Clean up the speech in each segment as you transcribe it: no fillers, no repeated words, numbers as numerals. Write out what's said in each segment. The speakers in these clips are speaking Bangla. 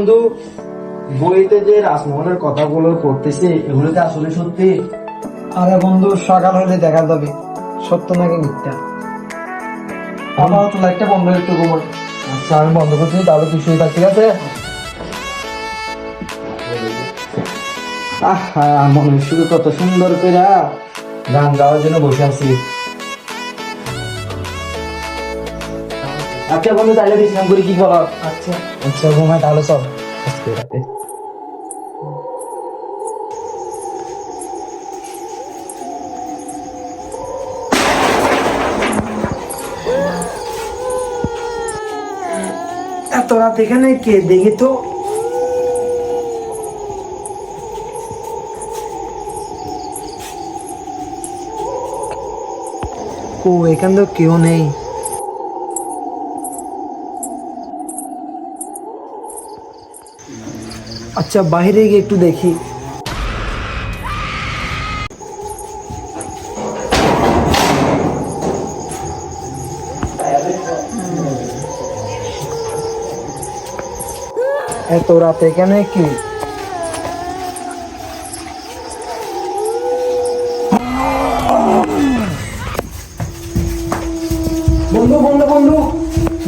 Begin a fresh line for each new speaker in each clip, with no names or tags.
বন্ধু, বইতে যে রাজমোহনের কথাগুলো পড়তেছি এগুলো কি আসলে সত্যি?
আরে বন্ধু, সকাল হলে দেখা যাবে সত্য নাকি মিথ্যা। আপাতত লাইটটা বন্ধ, একটু ঘুমো।
আচ্ছা আমি বন্ধ করছি, তাহলে তুই শুয়ে থাক, ঠিক আছে? আহা, মনে শুধু কত সুন্দর করে গান গাওয়ার জন্য বসে আছি। আচ্ছা বন্ধু, তাহলে বিশ্রাম করি, কি বলো?
আচ্ছা আচ্ছা, ঘুমাই তাহলে, চল।
আজকে রাতে
এত রাত এখানে কে, দেখি তো। ও, এখানে তো কেউ নেই। আচ্ছা, বাইরে গিয়ে একটু দেখি। এত রাত এখানে কি? বন্ধু বন্ধু বন্ধু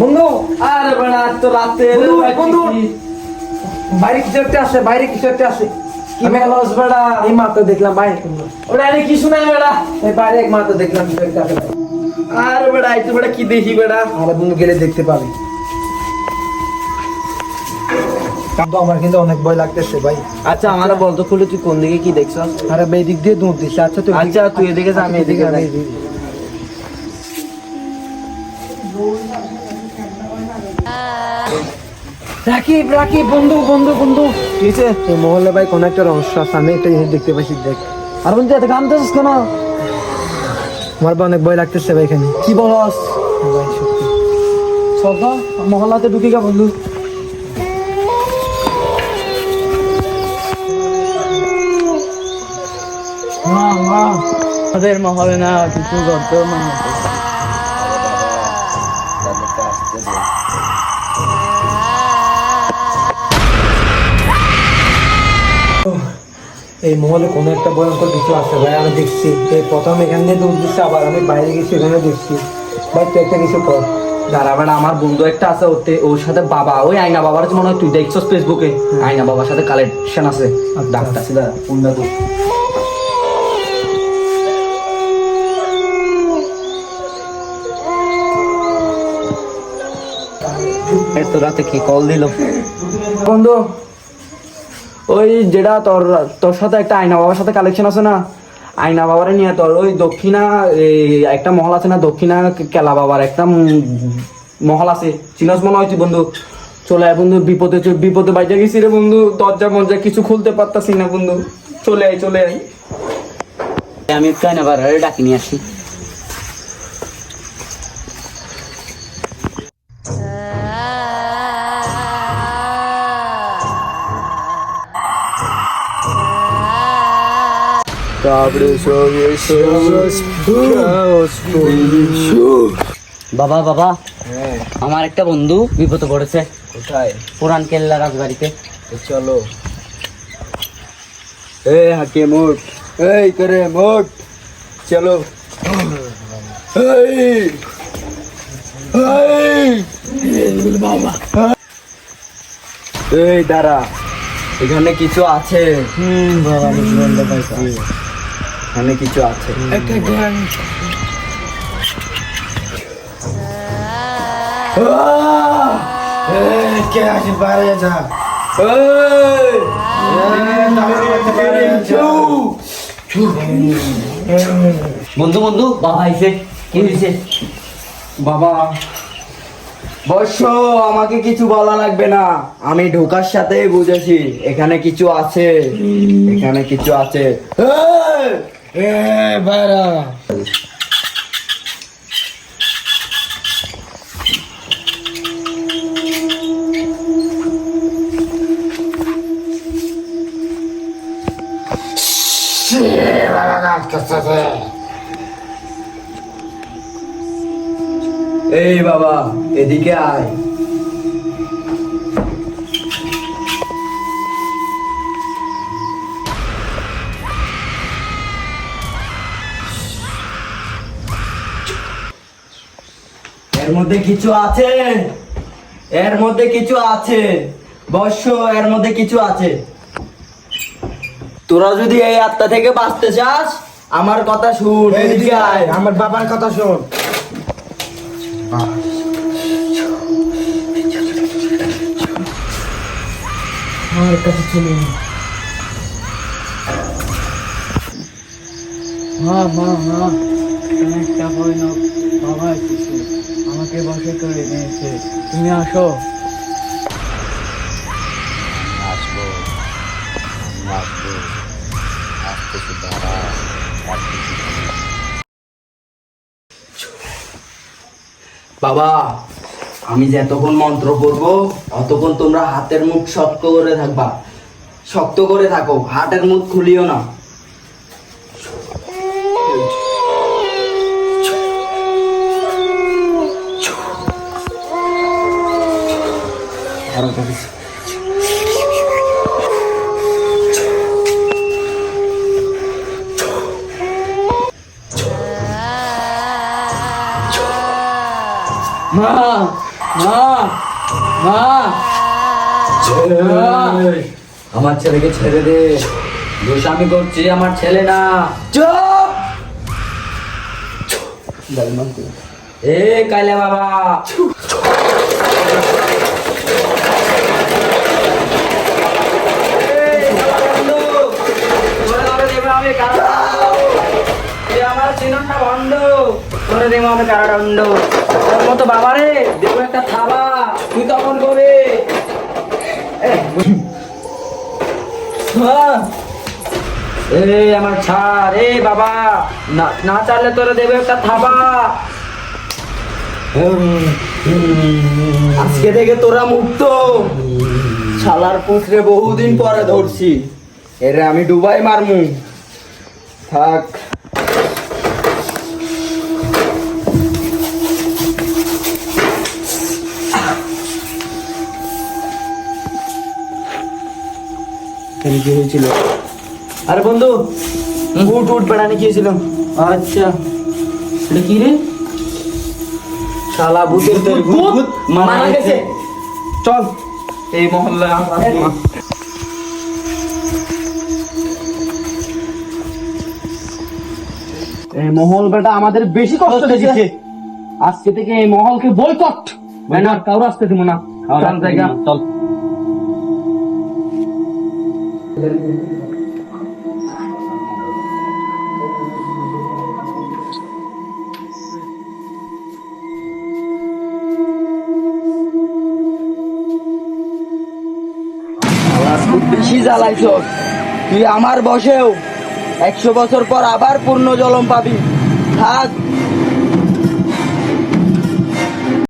বন্ধু,
আরে বেড়া, তো রাতে
বন্ধু, বন্ধু, বাইরে কিছু একটা আসে, বাইরে কিছু একটা আসে।
আমি লস বেড়া,
এই মাত্র দেখলাম বাইরে।
ওটা আরে কি শুনাই বেড়া?
এই বাইরে এক মাত্র দেখলাম কিছু একটা আসে।
আরে বেড়া, এই তো বেড়া কি দেখি বেড়া?
আরে বন্ধু, গেলে দেখতে পাবি। কিন্তু আমার কিন্তু অনেক ভয় লাগতেছে ভাই।
আচ্ছা আমার বলতো, খুলে তুই কোন দিকে কি দেখছ?
আরে ভাই, এদিক দিয়ে দৌড় দিচ্ছে। আচ্ছা তুই
আচ্ছা তুই এদিকে যা, আমি এদিকে যাই।
রাকিব রাকিব, বন্ধু বন্ধু বন্ধু, ঠিক আছে? এই মহল্লে ভাই কোন একটা রহস্য আছে, আমি একটা জিনিস দেখতে পাচ্ছি, দেখ।
আর বন্ধু এত কাম দিছিস কেন?
আমার ভাই অনেক ভয় লাগতেছে ভাই এখানে।
কি বলস?
ভাই সত্যি।
চল তো মহল্লাতে ঢুকি গা বন্ধু।
আমাদের মহলে না কিছু গদ্য মনে হতো।
এই মহলে কোনো একটা ভয়ঙ্কর কিছু আছে ভাই, আমি দেখছি। এই প্রথম এখান দিয়ে দৌড় দিচ্ছে, আবার আমি বাইরে গেছি, এখানে দেখছি। ভাই তুই একটা কিছু কর।
দাঁড়া বেড়া, আমার বন্ধু একটা আছে, ওর সাথে বাবা, ওই আয়না বাবার মনে হয় তুই দেখছস ফেসবুকে, আয়না বাবার সাথে কালেকশন আছে। ডাক্তার সিধা ফোনটা তো। এত রাতে কি কল দিল? বন্ধু, ওই যেটা তোর তোর সাথে একটা আয়না বাবার সাথে কালেকশন আছে না, আয়না বাবারে নিয়ে তোর ওই দক্ষিণা একটা মহল আছে না, দক্ষিণা কেলা বাবার একটা মহল আছে, চিনস মনে হয় তুই বন্ধু? চলে আয় বন্ধু, বিপদে বিপদে বাইজা গেছি রে বন্ধু, দরজা মরজা কিছু খুলতে পারতাছি না বন্ধু, চলে আয় চলে আয়।
আমি একটু আয়না বার ডাকি নিয়ে আসি। বাবা বাবা, আমার একটা বন্ধু বিপদে পড়েছে।
কোথায়?
পুরান কেল্লা রাজবাড়িতে।
চলো। হাকে মোট, এই করে মোট, চলো। এই দাঁড়া, এখানে কিছু আছে।
বাবা, আমি বলতে পারছি।
এখানে কিছু আছে।
কে আছে বাইরে যা।
বন্ধু বন্ধু, বাবা আইছে। কি হয়েছে?
বাবা বর্ষ, আমাকে কিছু বলা লাগবে না, আমি ঢোকার সাথে বুঝেছি এখানে কিছু আছে, এখানে কিছু আছে। এই বাবা, এদিকে আয়। এর মধ্যে কিছু আছে, এর মধ্যে কিছু আছে বর্ষ, এর মধ্যে কিছু আছে। তোরা যদি এই আত্মা থেকে বাঁচতে চাস আমার কথা শুন, এদিকে আয়।
আমার বাবার কথা শোন। আমার কাছে চলে আয়।
মা মা মা, তুমি একটা ভয়ানক বাবা এসেছে, আমাকে বসে করে নিয়েছে, তুমি আসো।
বাবা, আমি যতক্ষণ মন্ত্র করবো ততক্ষণ তোমরা হাতের মুখ শক্ত করে থাকবা, শক্ত করে থাকো, হাতের মুখ খুলিও না।
মা মা মা,
আমার ছেলেকে ছেড়ে দে, দোষ আমি করছি, আমার ছেলে না। চুপ! এ কালে বাবা, তোর মতো বাবা রে দেখো একটা থাবা, তুই তখন করে আমার ছাড়। এ বাবা, না চাইলে তোরা দেবে একটা থাবা। আজকে থেকে তোরা মুক্ত। শালার পুত্রে বহুদিন পরে ধরছি, এরে আমি ডুবাই মারমু। থাক। কি হয়েছিল? আরে বন্ধু, উঠ উঠ, বেড়ানি গিয়েছিলাম। আচ্ছা, এটা কি রে? শালা ভূতের তোর ভূত মারা গেছে। চল এই মহল্লায় এই মহল বেটা আমাদের বেশি কষ্ট দিয়েছে। আজকে থেকে এই মহলকে বয়কট, না কারো আসতে দিব না। জায়গা চল। বেশি জ্বালাইছ তুই, আমার বসেও 100 বছর পর আবার পূর্ণ জলম পাবি। থাক।